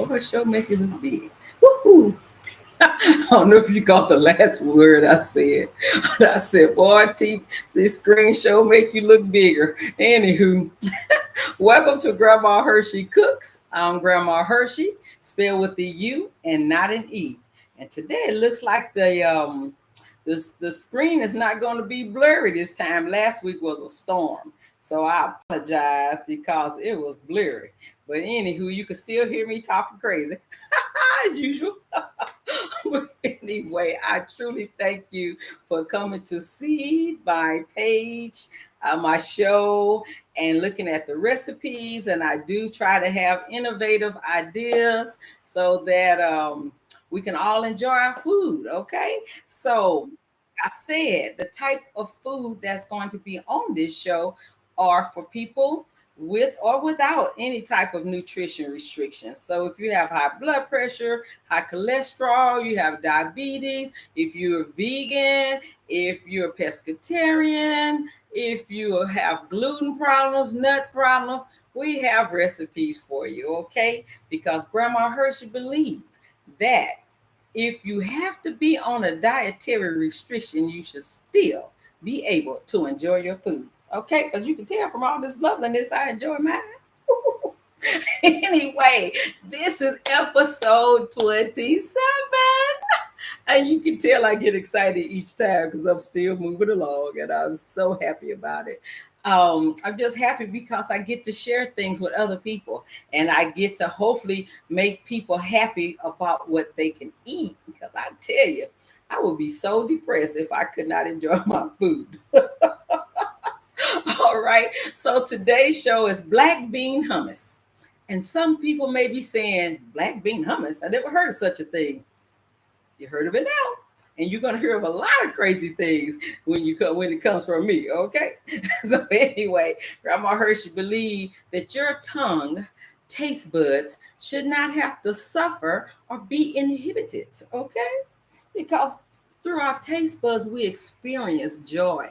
her show make you look big. Woohoo! I don't know if you caught the last word I said. I said, boy, this screen show make you look bigger. Anywho, welcome to Grandma Hershey Cooks. I'm Grandma Hershey, spelled with the U and not an E. And today it looks like the screen is not going to be blurry this time. Last week was a storm, so I apologize because it was blurry. But anywho, you can still hear me talking crazy as usual. But anyway, I truly thank you for coming to see my page, my show, and looking at the recipes. And I do try to have innovative ideas so that we can all enjoy our food. Okay. So I said the type of food that's going to be on this show are for people with or without any type of nutrition restrictions. So if you have high blood pressure, high cholesterol, you have diabetes, if you're vegan, if you're pescatarian, if you have gluten problems, nut problems, we have recipes for you, okay? Because Grandma Hershey believed that if you have to be on a dietary restriction, you should still be able to enjoy your food. Okay, because you can tell from all this loveliness, I enjoy mine. Anyway, this is episode 27. And you can tell I get excited each time because I'm still moving along and I'm so happy about it. I'm just happy because I get to share things with other people and I get to hopefully make people happy about what they can eat. Because I tell you, I would be so depressed if I could not enjoy my food. All right. So today's show is Black Bean Hummus. And some people may be saying, Black Bean Hummus? I never heard of such a thing. You heard of it now. And you're gonna hear of a lot of crazy things when it comes from me, okay? So anyway, Grandma Hershey believed that your tongue, taste buds, should not have to suffer or be inhibited, okay? Because through our taste buds, we experience joy,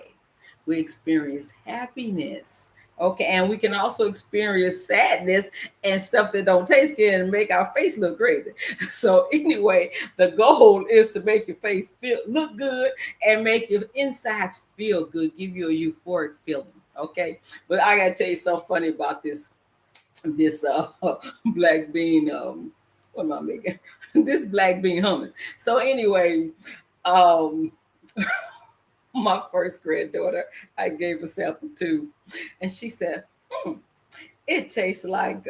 we experience happiness. Okay, and we can also experience sadness and stuff that don't taste good and make our face look crazy. So anyway, the goal is to make your face look good and make your insides feel good, give you a euphoric feeling. Okay, but I gotta tell you something funny about this black bean. What am I making? This black bean hummus. So anyway, um, my first granddaughter, I gave a sample to, and she said, it tastes like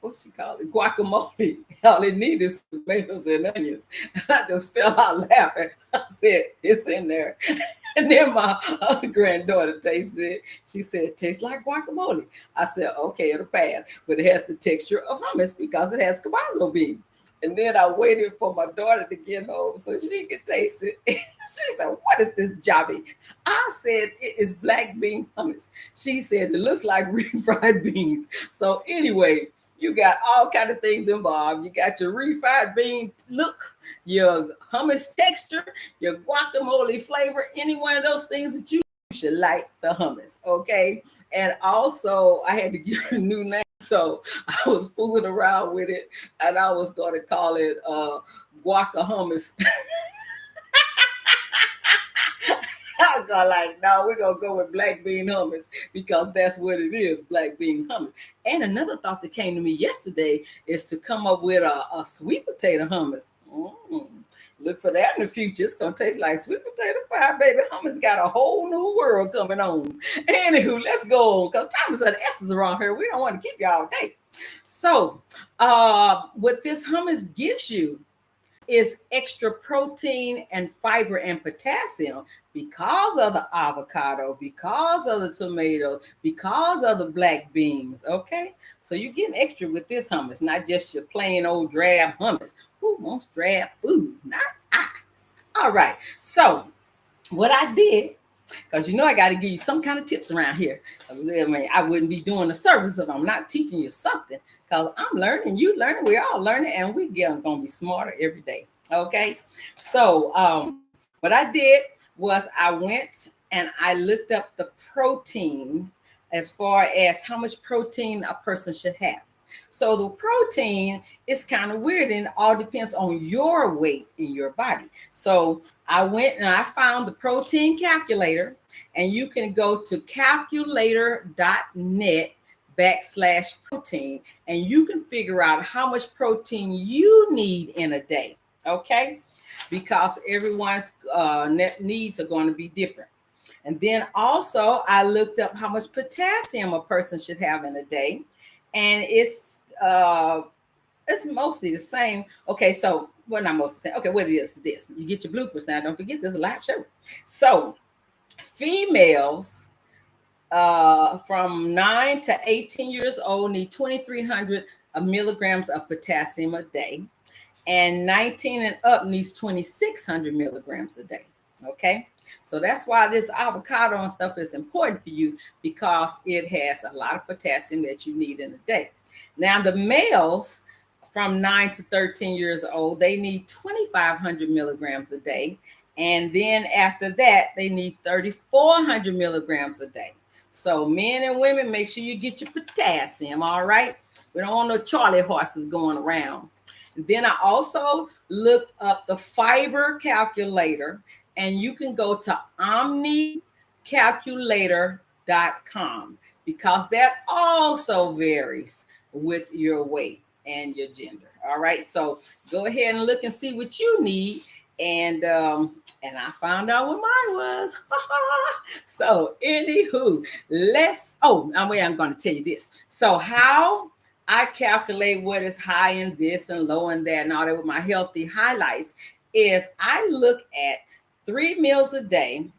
what she call it, guacamole. All it needs is tomatoes and onions. And I just fell out laughing. I said, it's in there. And then my other granddaughter tasted it. She said, it tastes like guacamole. I said, okay, it'll pass. But it has the texture of hummus because it has garbanzo beans. And then I waited for my daughter to get home so she could taste it. She said, what is this jolly? I said, it is black bean hummus. She said, it looks like refried beans. So anyway, you got all kind of things involved. You got your refried bean look, your hummus texture, your guacamole flavor, any one of those things that you should like the hummus, okay? And also, I had to give it a new name. So I was fooling around with it, and I was going to call it guaca hummus. I was like, no, we're going to go with black bean hummus because that's what it is, black bean hummus. And another thought that came to me yesterday is to come up with a sweet potato hummus. Look for that in the future. It's going to taste like sweet potato pie, baby. Hummus got a whole new world coming on. Anywho, let's go on because time is of the essence around here. We don't want to keep you all day. So what this hummus gives you is extra protein and fiber and potassium because of the avocado, because of the tomato, because of the black beans. Okay, so you're getting extra with this hummus, not just your plain old drab hummus. Who wants drab food? Not I. All right, so what I did, because I got to give you some kind of tips around here. I mean, I wouldn't be doing a service if I'm not teaching you something. Because I'm learning, you learning, we're all learning, and we're going to be smarter every day. Okay, so what I did was I went and I looked up the protein as far as how much protein a person should have. So the protein is kind of weird, and it all depends on your weight in your body. So I went and I found the protein calculator, and you can go to calculator.net/protein, and you can figure out how much protein you need in a day. Okay, because everyone's needs are going to be different. And then also I looked up how much potassium a person should have in a day, and it's mostly the same. Okay, so well, not mostly the same. Okay, what it is this: you get your bloopers now. Don't forget this is a live show. So females from 9 to 18 years old need 2,300 milligrams of potassium a day, and 19 and up needs 2,600 milligrams a day. Okay, so that's why this avocado and stuff is important for you, because it has a lot of potassium that you need in a day. Now the males from 9 to 13 years old, they need 2,500 milligrams a day, and then after that they need 3,400 milligrams a day. So men and women, make sure you get your potassium. All right, we don't want no Charlie horses going around. Then I also looked up the fiber calculator, and you can go to omnicalculator.com, because that also varies with your weight and your gender. All right, so go ahead and look and see what you need. And I found out what mine was. So anywho, I'm going to tell you this. So how I calculate what is high in this and low in that and all that with my healthy highlights is I look at 3 meals a day,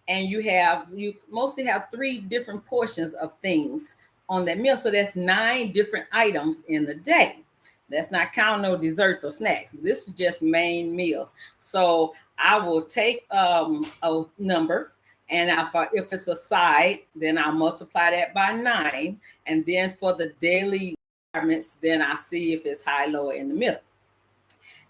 and you mostly have 3 different portions of things on that meal. So that's 9 different items in the day. That's not counting no desserts or snacks. This is just main meals. So I will take a number, and if it's a side, then I'll multiply that by 9. And then for the daily requirements, then I see if it's high, low, or in the middle.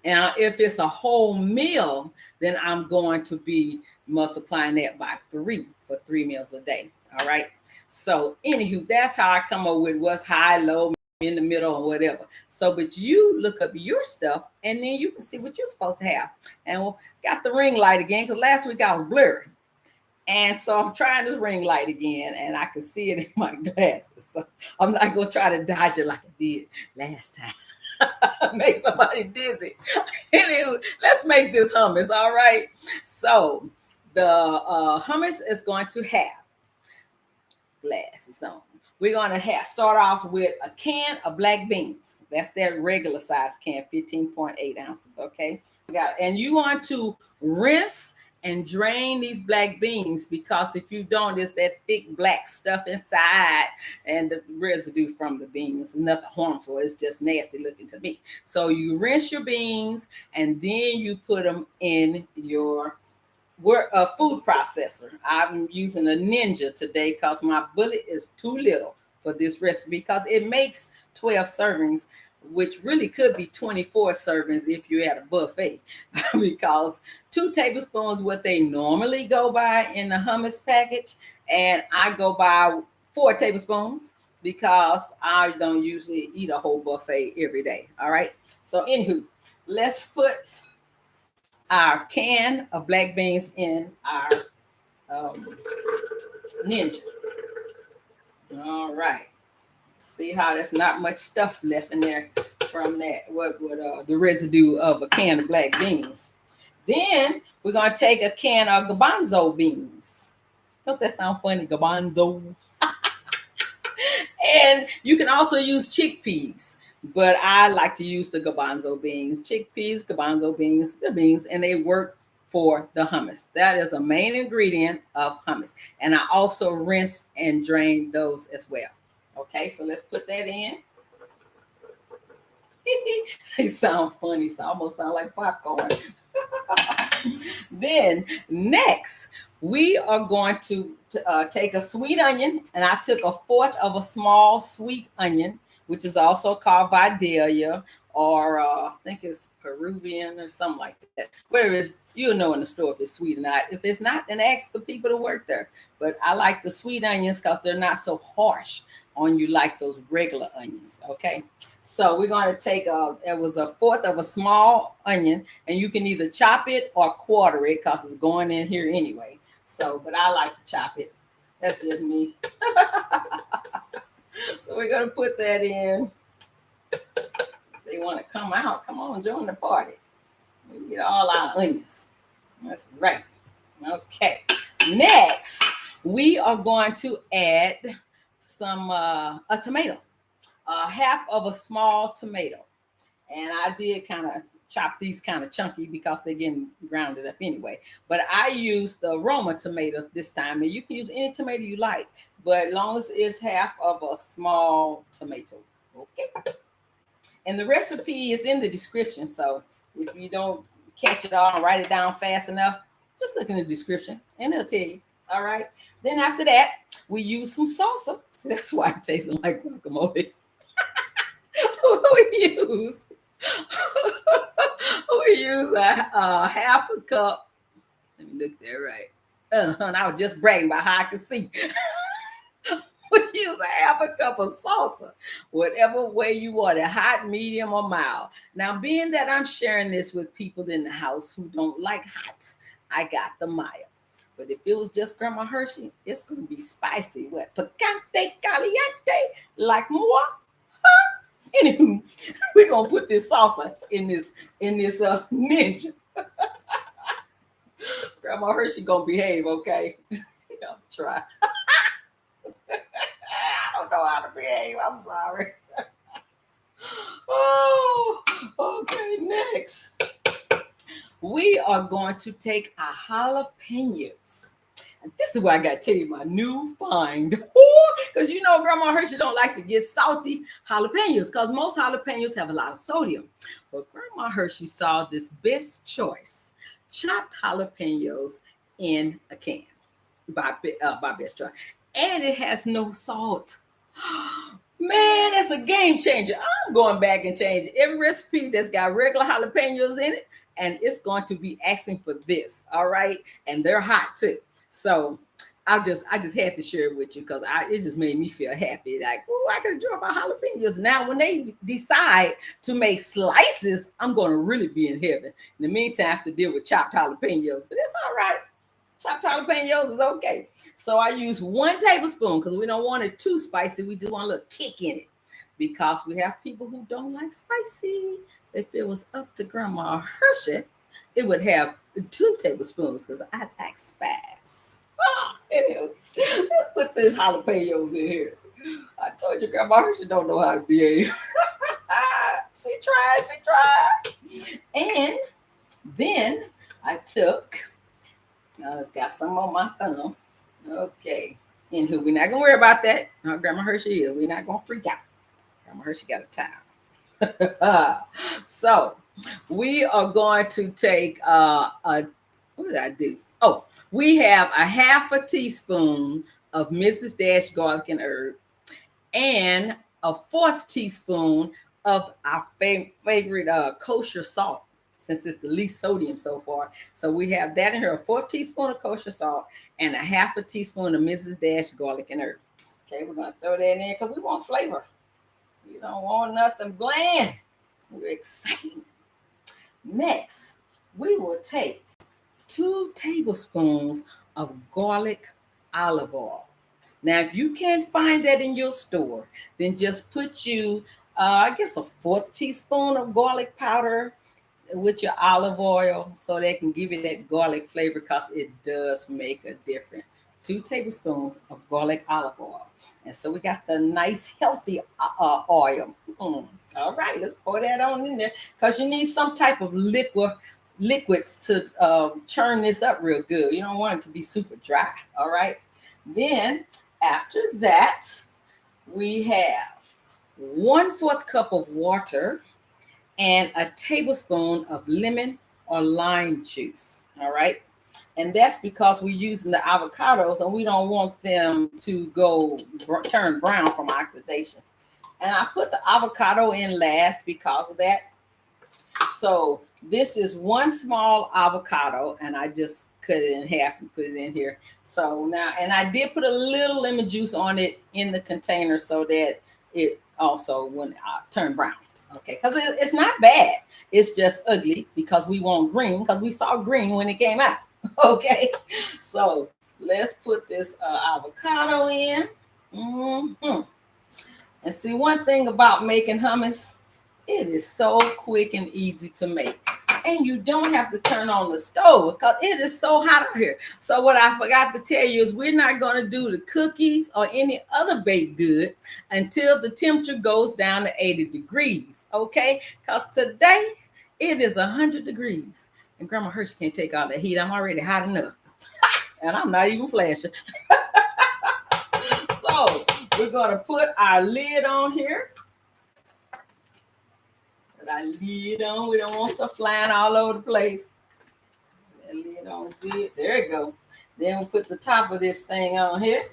Now, if it's a whole meal, then I'm going to be multiplying that by 3 for 3 meals a day. All right. So anywho, that's how I come up with what's high, low, in the middle, or whatever. So, but you look up your stuff, and then you can see what you're supposed to have. And got the ring light again, because last week I was blurry. And so I'm trying this ring light again, and I can see it in my glasses. So I'm not going to try to dodge it like I did last time. Make somebody dizzy. Anyway, let's make this hummus. All right. So the hummus is going to have glasses on. We're going to start off with a can of black beans. That's that regular size can, 15.8 ounces. Okay. And you want to rinse and drain these black beans, because if you don't, it's that thick black stuff inside and the residue from the beans. Nothing harmful. It's just nasty looking to me. So you rinse your beans, and then you put them in your food processor. I'm using a Ninja today because my bullet is too little for this recipe, because it makes 12 servings, which really could be 24 servings if you had a buffet, because 2 tablespoons what they normally go by in the hummus package, and I go by 4 tablespoons because I don't usually eat a whole buffet every day. All right. So anywho, let's put our can of black beans in our Ninja. All right. See how there's not much stuff left in there from that, the residue of a can of black beans. Then we're going to take a can of Garbanzo beans. Don't that sound funny? Garbanzo. And you can also use chickpeas, but I like to use the Garbanzo beans. Chickpeas, Garbanzo beans, the beans, and they work for the hummus. That is a main ingredient of hummus. And I also rinse and drain those as well. Okay, so let's put that in. They sound funny, so almost sound like popcorn. Then next, we are going to take a sweet onion, and I took 1/4 of a small sweet onion, which is also called Vidalia, or I think it's Peruvian or something like that. Whatever it is, you'll know in the store if it's sweet or not. If it's not, then ask the people to work there. But I like the sweet onions because they're not so harsh. on you like those regular onions. Okay, so we're going to take it was a fourth of a small onion, and you can either chop it or quarter it because it's going in here anyway. So, but I like to chop it. That's just me. So we're going to put that in. If they want to come out, come on, join the party. We get all our onions. That's right. Okay. Next, we are going to add some a tomato, half of a small tomato, and I did kind of chop these kind of chunky because they're getting grounded up anyway. But I used the aroma tomatoes this time, and you can use any tomato you like, but as long as it's half of a small tomato. Okay. And the recipe is in the description, so if you don't catch it all and write it down fast enough, just look in the description and it'll tell you. All right. Then after that, we use some salsa. So that's why it tastes like guacamole. we use a half a cup. Let me look there right. And I was just bragging about how I can see. We use a half a cup of salsa, whatever way you want it, hot, medium, or mild. Now, being that I'm sharing this with people in the house who don't like hot, I got the mild. But if it was just Grandma Hershey, it's going to be spicy. What? Picante, caliente, like moi? Huh? Anywho, we're going to put this salsa in this ninja. Grandma Hershey going to behave, okay? I'll try. I don't know how to behave. I'm sorry. Oh, okay. Next, we are going to take our jalapenos. And this is where I got to tell you my new find. Because you know Grandma Hershey don't like to get salty jalapenos because most jalapenos have a lot of sodium. But Grandma Hershey saw this best choice, chopped jalapenos in a can by Best Choice. And it has no salt. Man, it's a game changer. I'm going back and changing every recipe that's got regular jalapenos in it, and it's going to be asking for this. All right, and they're hot too. So I just had to share it with you because it just made me feel happy. Like, oh, I can enjoy my jalapenos. Now, when they decide to make slices, I'm going to really be in heaven. In the meantime, I have to deal with chopped jalapenos, but it's all right. Chopped jalapenos is okay. So I use 1 tablespoon because we don't want it too spicy. We just want a little kick in it because we have people who don't like spicy. If it was up to Grandma Hershey, it would have 2 tablespoons because I like spice. Anyway, let's put these jalapenos in here. I told you Grandma Hershey don't know how to behave. She tried. And then I took... it's got some on my thumb. Okay. Anywho, we're not going to worry about that. No, Grandma Hershey is. We're not going to freak out. Grandma Hershey got a towel. So, we are going to take what did I do? Oh, we have a half a teaspoon of Mrs. Dash garlic and herb and a 1/4 teaspoon of our favorite kosher salt, since it's the least sodium so far. So we have that in here, a 1/4 teaspoon of kosher salt and a half a teaspoon of Mrs. Dash garlic and herb. Okay, we're going to throw that in there because we want flavor. We don't want nothing bland. We're excited. Next, we will take 2 tablespoons of garlic olive oil. Now, if you can't find that in your store, then just put I guess a 1/4 teaspoon of garlic powder with your olive oil so they can give you that garlic flavor because it does make a difference. 2 tablespoons of garlic olive oil. And so we got the nice healthy oil. All right, let's pour that on in there because you need some type of liquids to churn this up real good. You don't want it to be super dry. All right. Then after that, we have 1/4 cup of water and a tablespoon of lemon or lime juice. All right. And that's because we're using the avocados and we don't want them to turn brown from oxidation. And I put the avocado in last because of that. So this is one small avocado, and I just cut it in half and put it in here. So now, and I did put a little lemon juice on it in the container so that it also wouldn't turn brown. Okay, because it's not bad. It's just ugly because we want green, because we saw green when it came out. Okay, so let's put this avocado in. Mm-hmm. And see, one thing about making hummus, it is so quick and easy to make. And you don't have to turn on the stove because it is so hot out here. So what I forgot to tell you is we're not going to do the cookies or any other baked good until the temperature goes down to 80 degrees. Okay? Because today it is 100 degrees. And Grandma Hershey can't take all that heat. I'm already hot enough. And I'm not even flashing. So we're going to put our lid on here. Put our lid on. We don't want stuff flying all over the place. That lid on good. There we go. Then we'll put the top of this thing on here.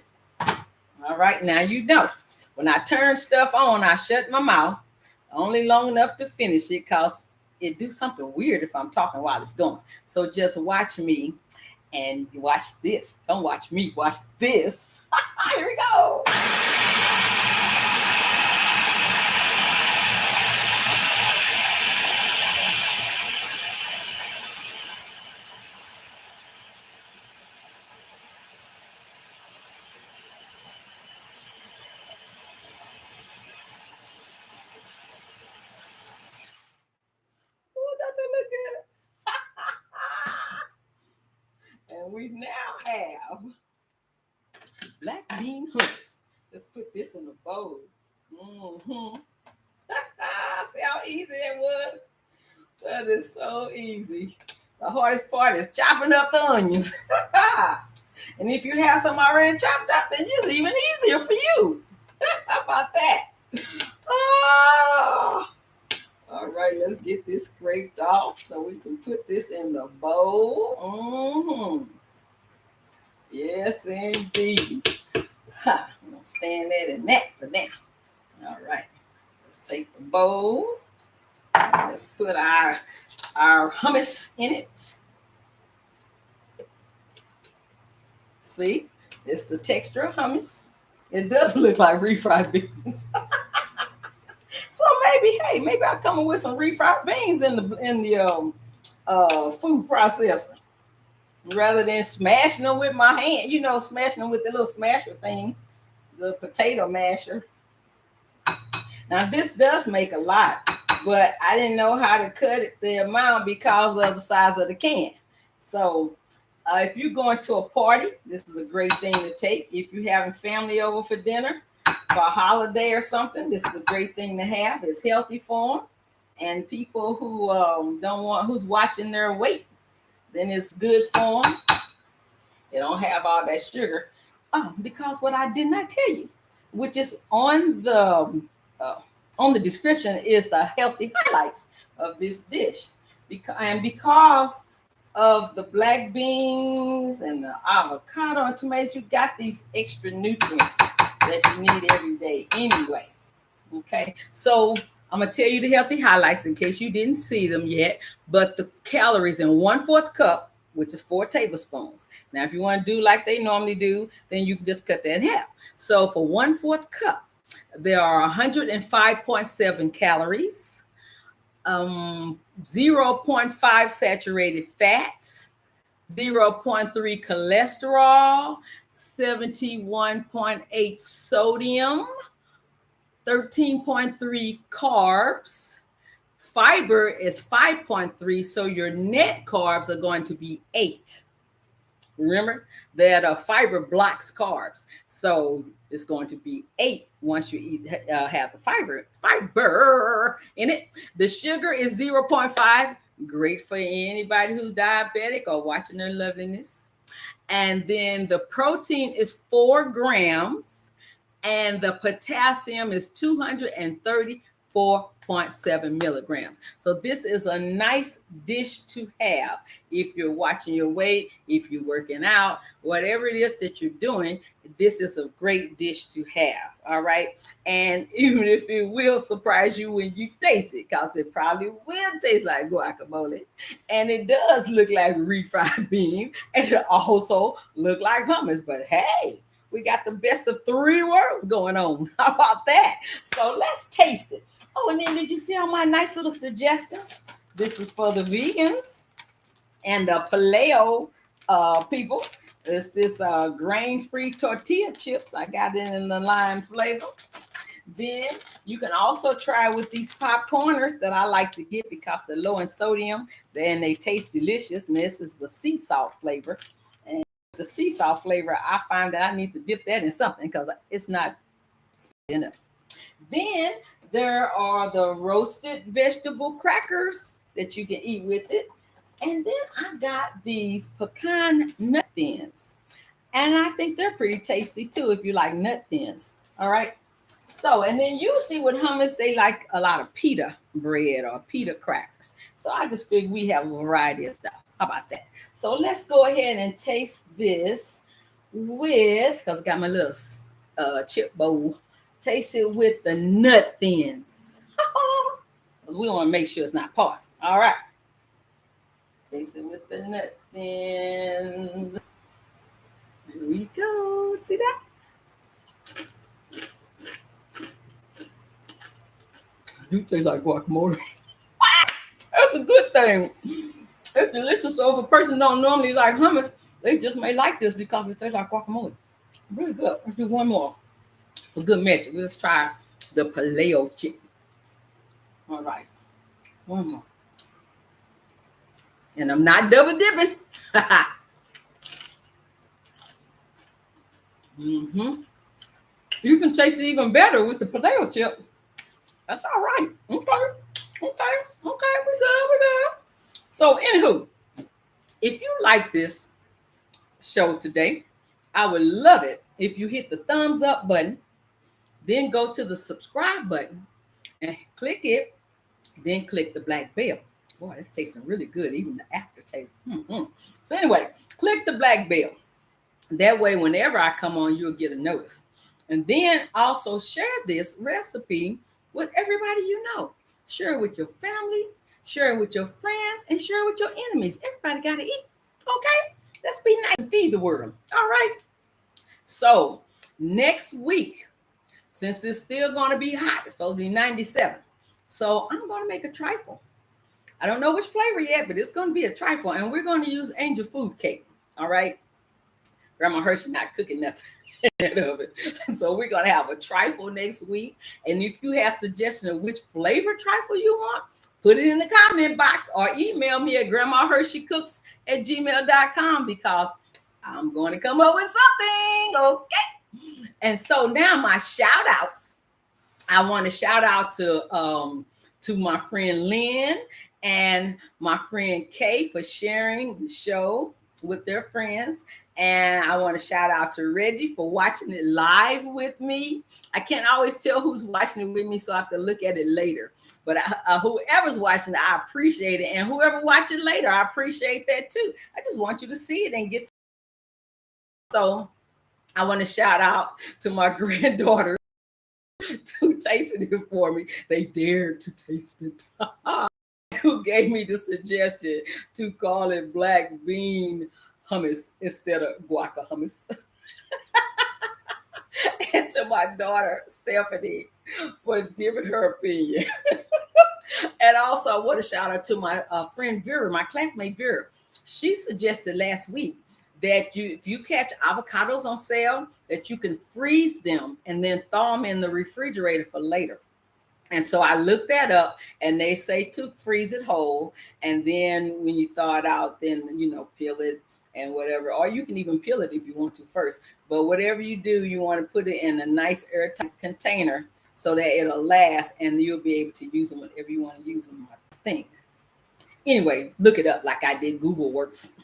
All right, now you know. When I turn stuff on, I shut my mouth only long enough to finish it because it do something weird if I'm talking while it's going. So just watch me and watch this. Don't watch me, watch this. Here we go. And we now have black bean hummus. Let's put this in a bowl. Mm-hmm. See how easy it was? That is so easy. The hardest part is chopping up the onions. And if you have some already chopped up, then it's even easier for you. How about that? Oh. All right, let's get this scraped off so we can put this in the bowl. Mm-hmm. Yes, indeed. Ha, I'm going to stand that in that for now. All right, let's take the bowl. Let's put our hummus in it. See, it's the texture of hummus. It does look like refried beans. So maybe I'll come up with some refried beans in the food processor rather than smashing them with my hand. You know, smashing them with the little smasher thing, the potato masher. Now this does make a lot, but I didn't know how to cut it the amount because of the size of the can. So if you're going to a party, this is a great thing to take. If you're having family over for dinner, for a holiday or something, this is a great thing to have. It's healthy for them. And people who who's watching their weight, then it's good for them. They don't have all that sugar. Because what I did not tell you, which is on the description, is the healthy highlights of this dish. Because of the black beans and the avocado and tomatoes, you got these extra nutrients that you need every day anyway. Okay, so I'm gonna tell you the healthy highlights in case you didn't see them yet. But the calories in 1/4 cup, which is 4 tablespoons. Now, if you want to do like they normally do, then you can just cut that in half. So for 1/4 cup, there are 105.7 calories, 0.5 saturated fat, 0.3 cholesterol, 71.8 sodium, 13.3 carbs. Fiber is 5.3, so your net carbs are going to be 8. Remember that fiber blocks carbs, so it's going to be 8 once you have the fiber in it. The sugar is 0.5, great for anybody who's diabetic or watching their loveliness. And then the protein is 4 grams, and the potassium is 234 0.7 milligrams. So this is a nice dish to have if you're watching your weight, if you're working out, whatever it is that you're doing. This is a great dish to have. All right. And even if it will surprise you when you taste it, because it probably will taste like guacamole. And it does look like refried beans. And it also look like hummus. But hey, we got the best of three worlds going on. How about that? So let's taste it. Oh, and then did you see all my nice little suggestions? This is for the vegans and the paleo people. It's this grain-free tortilla chips. I got it in the lime flavor. Then you can also try with these popcorners that I like to get because they're low in sodium and they taste delicious. And this is the sea salt flavor. And the sea salt flavor, I find that I need to dip that in something because it's not in it. Then there are the roasted vegetable crackers that you can eat with it. And then I got these pecan nut thins. And I think they're pretty tasty too if you like nut thins. All right. So, and then usually with hummus, they like a lot of pita bread or pita crackers. So I just figured we have a variety of stuff. How about that? So let's go ahead and taste this with, because I got my little chip bowl. Taste it with the nut thins. We want to make sure it's not paused. All right. Taste it with the nut thins. Here we go. See that? You taste like guacamole. That's a good thing. It's delicious. So if a person don't normally like hummus, they just may like this because it tastes like guacamole. Really good. Let's do one more for good measure. Let's try the paleo chip. All right. One more. And I'm not double dipping. You can taste it even better with the potato chip. That's all right. Okay. We good. So, anywho, if you like this show today, I would love it if you hit the thumbs up button, then go to the subscribe button and click it, then click the black bell. Boy, it's tasting really good, even the aftertaste. So anyway, click the black bell. That way, whenever I come on, you'll get a notice. And then also share this recipe with everybody you know. Share it with your family, share it with your friends, and share it with your enemies. Everybody got to eat, okay? Let's be nice and feed the world, all right? So next week, since it's still going to be hot, it's supposed to be 97. So I'm going to make a trifle. I don't know which flavor yet, but it's going to be a trifle. And we're going to use angel food cake. All right. Grandma Hershey not cooking nothing of it. So we're going to have a trifle next week. And if you have suggestions of which flavor trifle you want, put it in the comment box or email me at grandmahursheycooks@gmail.com because I'm going to come up with something. Okay. And so now my shout outs. I want to shout out to my friend Lynn and my friend Kay for sharing the show with their friends. And I want to shout out to Reggie for watching it live with me. I can't always tell who's watching it with me, so I have to look at it later. But whoever's watching it, I appreciate it. And whoever watches it later, I appreciate that too. I just want you to see it and get. So I want to shout out to my granddaughter who tasted it for me. They dared to taste it. Who gave me the suggestion to call it black bean hummus instead of guaca hummus. And to my daughter, Stephanie, for giving her opinion. And also, I want to shout out to my friend Vera, my classmate Vera. She suggested last week that if you catch avocados on sale, that you can freeze them and then thaw them in the refrigerator for later. And so I looked that up, and they say to freeze it whole, and then when you thaw it out, then peel it and whatever, or you can even peel it if you want to first. But whatever you do, you want to put it in a nice airtight container so that it'll last, and you'll be able to use them whenever you want to use them, I think. Anyway, look it up like I did. Google works.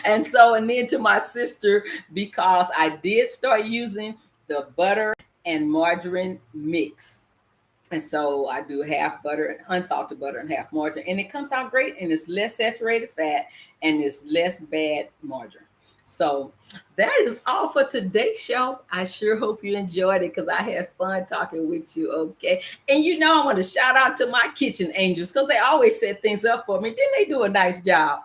And then to my sister, because I did start using the butter and margarine mix. And so I do half butter, unsalted butter, and half margarine. And it comes out great, and it's less saturated fat, and it's less bad margarine. So that is all for today's show. I sure hope you enjoyed it because I had fun talking with you, okay? And you know I want to shout out to my kitchen angels because they always set things up for me. Didn't they do a nice job?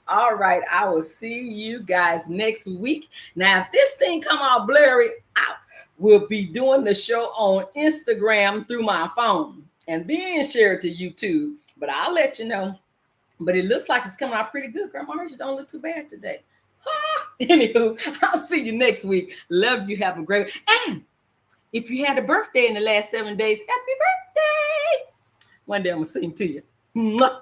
All right, I will see you guys next week. Now, if this thing come out blurry, I will be doing the show on Instagram through my phone and then share it to YouTube. But I'll let you know. But it looks like it's coming out pretty good. Grandma Hershey don't look too bad today. Anywho, I'll see you next week. Love you. Have a great and if you had a birthday in the last 7 days, happy birthday. One day I'm gonna sing to you. Mwah.